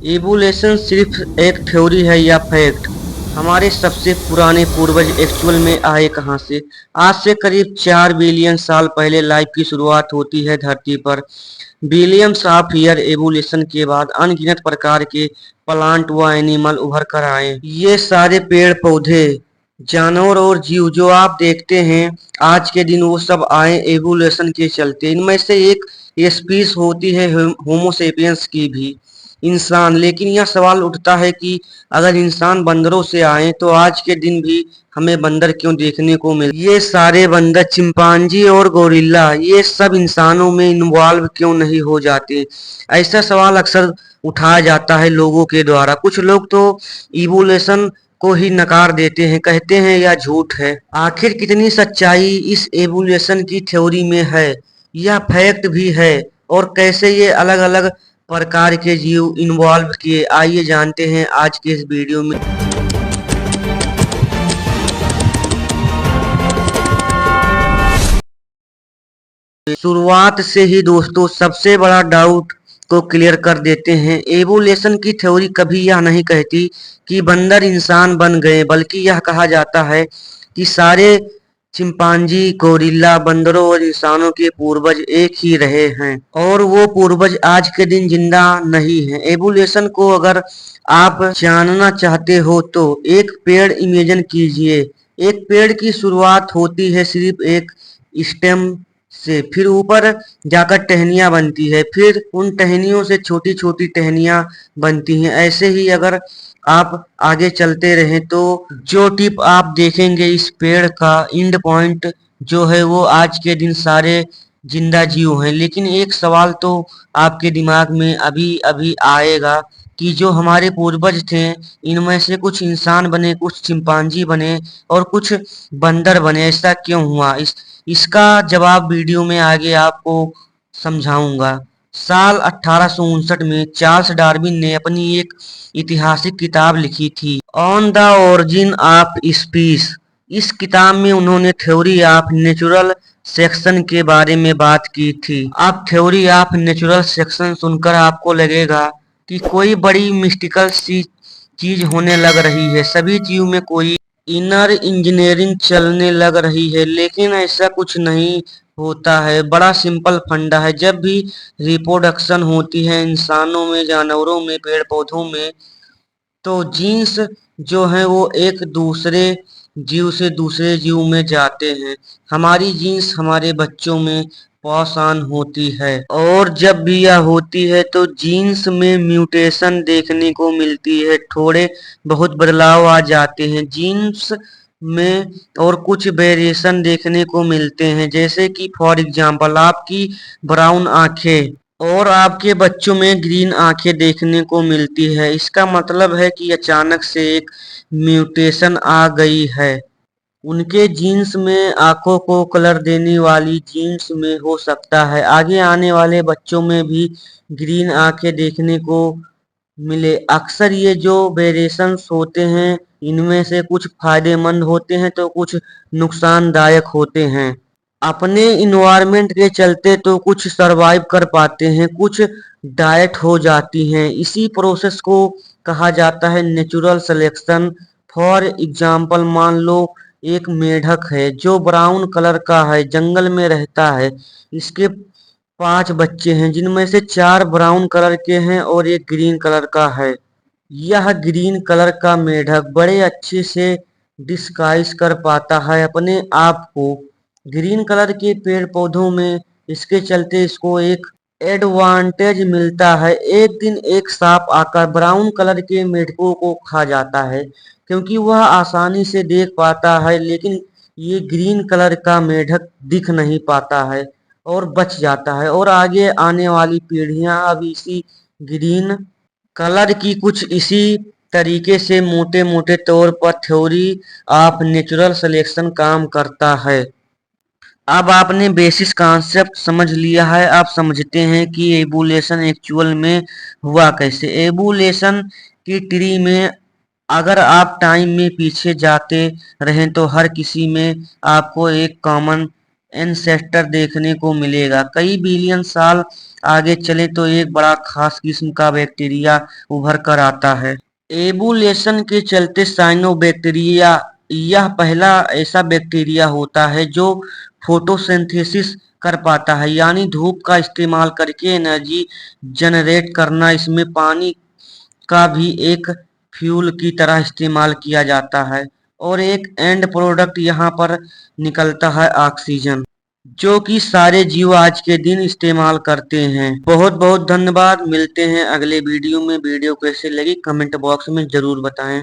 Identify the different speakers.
Speaker 1: Evolution सिर्फ एक theory है या फैक्ट? हमारे सबसे पुराने पूर्वज एक्चुअल में आए कहां से? आज से करीब 4 बिलियन साल पहले लाइफ की शुरुआत होती है धरती पर। बिलियंस ऑफ ईयर एवोल्यूशन के बाद अनगिनत प्रकार के प्लांट व एनिमल उभर कर आए। ये सारे पेड़ पौधे, जानवर और जीव जो आप देखते हैं आज के दिन, वो सब आए एवोल्यूशन के चलते। इनमें से एक स्पीस होती है होमो सेपियंस की भी, इंसान। लेकिन यह सवाल उठता है कि अगर इंसान बंदरों से आए तो आज के दिन भी हमें बंदर क्यों देखने को मिले? ये सारे बंदर, चिंपांजी और गोरिल्ला, ये सब इंसानों में इन्वॉल्व क्यों नहीं हो जाते? ऐसा सवाल अक्सर उठाया जाता है लोगों के द्वारा। कुछ लोग तो इवोल्यूशन को ही नकार देते हैं, कहते हैं यह झूठ है। आखिर कितनी सच्चाई इस एवोल्यूशन की थ्योरी में है, यह फैक्ट भी है, और कैसे ये अलग अलग प्रकार के जीव इन्वॉल्व किए, आइए जानते हैं आज के इस वीडियो में। शुरुआत से ही दोस्तों सबसे बड़ा डाउट को क्लियर कर देते हैं। एवोल्यूशन की थ्योरी कभी यह नहीं कहती कि बंदर इंसान बन गए, बल्कि यह कहा जाता है कि सारे चिंपांजी, गोरिल्ला, बंदरों और इंसानों के पूर्वज एक ही रहे हैं और वो पूर्वज आज के दिन जिंदा नहीं है। एवोल्यूशन को अगर आप जानना चाहते हो तो एक पेड़ इमेजिन कीजिए। एक पेड़ की शुरुआत होती है सिर्फ एक स्टेम से, फिर ऊपर जाकर टहनियां बनती है, फिर उन टहनियों से छोटी छोटी टहनियां बनती हैं। ऐसे ही अगर आप आगे चलते रहें तो जो टिप आप देखेंगे इस पेड़ का एंड पॉइंट जो है वो आज के दिन सारे जिंदा जीव हैं। लेकिन एक सवाल तो आपके दिमाग में अभी अभी आएगा कि जो हमारे पूर्वज थे इनमें से कुछ इंसान बने, कुछ चिंपांजी बने और कुछ बंदर बने, ऐसा क्यों हुआ? इसका जवाब वीडियो में आगे आपको समझाऊंगा। साल 1859 में चार्ल्स डार्विन ने अपनी एक ऐतिहासिक किताब लिखी थी, ऑन द ओरिजिन ऑफ स्पीस। इस किताब में उन्होंने थ्योरी ऑफ नेचुरल सेक्शन के बारे में बात की थी। अब थ्योरी ऑफ नेचुरल सेक्शन सुनकर आपको लगेगा कि कोई बड़ी मिस्टिकल सी चीज होने लग रही है, सभी जीव में कोई इनर इंजीनियरिंग चलने लग रही है। लेकिन ऐसा कुछ नहीं होता है। बड़ा सिंपल फंडा है। जब भी रिप्रोडक्शन होती है इंसानों में, जानवरों में, पेड़ पौधों में, तो जीन्स जो है वो एक दूसरे जीव से दूसरे जीव में जाते हैं। हमारी जीन्स हमारे बच्चों में पास ऑन होती है और जब भी यह होती है तो जीन्स में म्यूटेशन देखने को मिलती है, थोड़े बहुत बदलाव आ जाते हैं जीन्स में और कुछ वेरिएशन देखने को मिलते हैं, जैसे कि फॉर एग्जांपल आपकी ब्राउन आंखें और आपके बच्चों में ग्रीन आंखें देखने को मिलती है। इसका मतलब है कि अचानक से एक म्यूटेशन आ गई है। उनके जीन्स में आंखों को कलर देने वाली जीन्स में हो सकता है आगे आने वाले बच्चों में भी ग्रीन आंखें देखने को मिले। अक्सर ये जो वेरिएशंस होते हैं इनमें से कुछ फायदेमंद होते हैं तो कुछ नुकसानदायक होते हैं। अपने इन्वायरमेंट के चलते तो कुछ सरवाइव कर पाते हैं, कुछ डाइट हो जाती हैं। इसी प्रोसेस को कहा जाता है नेचुरल सिलेक्शन। फॉर एग्जाम्पल मान लो एक मेढक है जो ब्राउन कलर का है, जंगल में रहता है। इसके 5 बच्चे हैं जिनमें से 4 ब्राउन कलर के हैं और एक ग्रीन कलर का है। यह ग्रीन कलर का मेढक बड़े अच्छे से डिस्गाइज कर पाता है अपने आप को ग्रीन कलर के पेड़ पौधों में। इसके चलते इसको एक एडवांटेज मिलता है। एक दिन एक सांप आकर ब्राउन कलर के मेढकों को खा जाता है क्योंकि वह आसानी से देख पाता है, लेकिन ये ग्रीन कलर का मेढक दिख नहीं पाता है और बच जाता है। और आगे आने वाली पीढ़ियां अब इसी ग्रीन कलर की कुछ इसी तरीके से मोटे मोटे तौर पर थ्योरी ऑफ नेचुरल सिलेक्शन काम करता है। अब आपने बेसिस कॉन्सेप्ट समझ लिया है। आप समझते हैं कि एवोल्यूशन एक्चुअल में हुआ कैसे। एवोल्यूशन की ट्री में अगर आप टाइम में पीछे जाते रहें तो हर किसी में आपको एक कॉमन एंसेस्टर देखने को मिलेगा। कई बिलियन साल आगे चले तो एक बड़ा खास किस्म का बैक्टीरिया उभर कर आता है। एबुलेशन के चलते साइनोबैक्टीरिया यह पहला ऐसा बैक्टीरिया होता है जो फोटोसिंथेसिस कर पाता है, यानी धूप का इस्तेमाल करके एनर्जी जनरेट करना। इसमें पानी का भी एक फ्यूल की तरह इस्तेमाल किया जाता है और एक एंड प्रोडक्ट यहाँ पर निकलता है ऑक्सीजन, जो कि सारे जीव आज के दिन इस्तेमाल करते हैं। बहुत बहुत धन्यवाद। मिलते हैं अगले वीडियो में। वीडियो कैसे लगी कमेंट बॉक्स में जरूर बताएं।